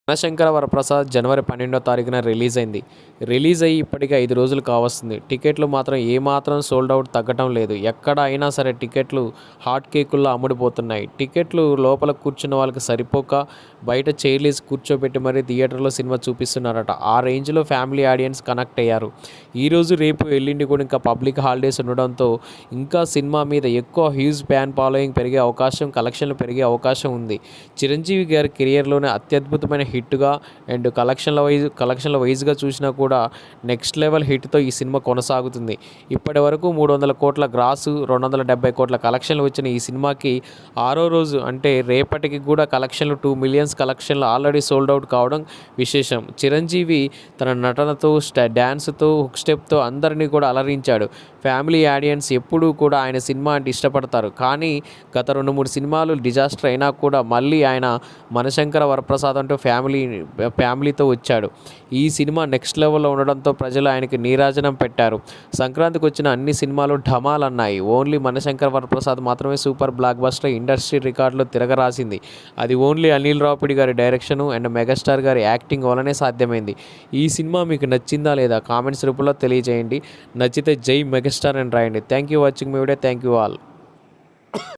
మనశంకర వరప్రసాద్ జనవరి 12వ తారీఖున రిలీజ్ అయింది. రిలీజ్ అయ్యి ఇప్పటికి 5 రోజులు కావస్తుంది. టికెట్లు మాత్రం ఏమాత్రం సోల్డ్ అవుట్ తగ్గటం లేదు. ఎక్కడ అయినా సరే టికెట్లు హాట్ కేకుల్లా అమ్ముడుపోతున్నాయి. టికెట్లు లోపల కూర్చున్న వాళ్ళకి సరిపోక బయట చైర్లేసి కూర్చోబెట్టి మరీ థియేటర్లో సినిమా చూపిస్తున్నారట. ఆ రేంజ్లో ఫ్యామిలీ ఆడియన్స్ కనెక్ట్ అయ్యారు. ఈరోజు రేపు ఎల్లుండి కూడా ఇంకా పబ్లిక్ హాలిడేస్ ఉండడంతో ఇంకా సినిమా మీద ఎక్కువ హ్యూజ్ ఫ్యాన్ ఫాలోయింగ్ పెరిగే అవకాశం, కలెక్షన్లు పెరిగే అవకాశం ఉంది. చిరంజీవి గారి కెరియర్లోనే అత్యద్భుతమైన హిట్గా అండ్ కలెక్షన్ల వైజ్గా చూసినా కూడా నెక్స్ట్ లెవెల్ హిట్తో ఈ సినిమా కొనసాగుతుంది. ఇప్పటి వరకు 300 కోట్ల గ్రాసు, 270 కోట్ల కలెక్షన్లు వచ్చిన ఈ సినిమాకి 6వ రోజు అంటే రేపటికి కూడా కలెక్షన్లు 2 మిలియన్స్ కలెక్షన్లు ఆల్రెడీ సోల్డ్ అవుట్ కావడం విశేషం. చిరంజీవి తన నటనతో, డ్యాన్స్తో, హుక్ స్టెప్తో అందరినీ కూడా అలరించాడు. ఫ్యామిలీ ఆడియన్స్ ఎప్పుడూ కూడా ఆయన సినిమా అంటే ఇష్టపడతారు. కానీ గత 2-3 సినిమాలు డిజాస్టర్ అయినా కూడా మళ్ళీ ఆయన మనశంకర వరప్రసాద్ అంటూ ఫ్యామిలీతో వచ్చాడు. ఈ సినిమా నెక్స్ట్ లెవెల్లో ఉండడంతో ప్రజలు ఆయనకి నీరాజనం పెట్టారు. సంక్రాంతికి వచ్చిన అన్ని సినిమాలు ఢమాల్ అన్నాయి. ఓన్లీ మనశంకర వరప్రసాద్ మాత్రమే సూపర్ బ్లాక్ బస్టర్ ఇండస్ట్రీ రికార్డులో తిరగరాసింది. అది ఓన్లీ అనిల్ రావిపూడి గారి డైరెక్షను అండ్ మెగాస్టార్ గారి యాక్టింగ్ వల్లనే సాధ్యమైంది. ఈ సినిమా మీకు నచ్చిందా లేదా కామెంట్స్ రూపంలో తెలియజేయండి. నచ్చితే జై మెగాస్టార్ అని రాయండి. Thank you watching my video. Thank you all.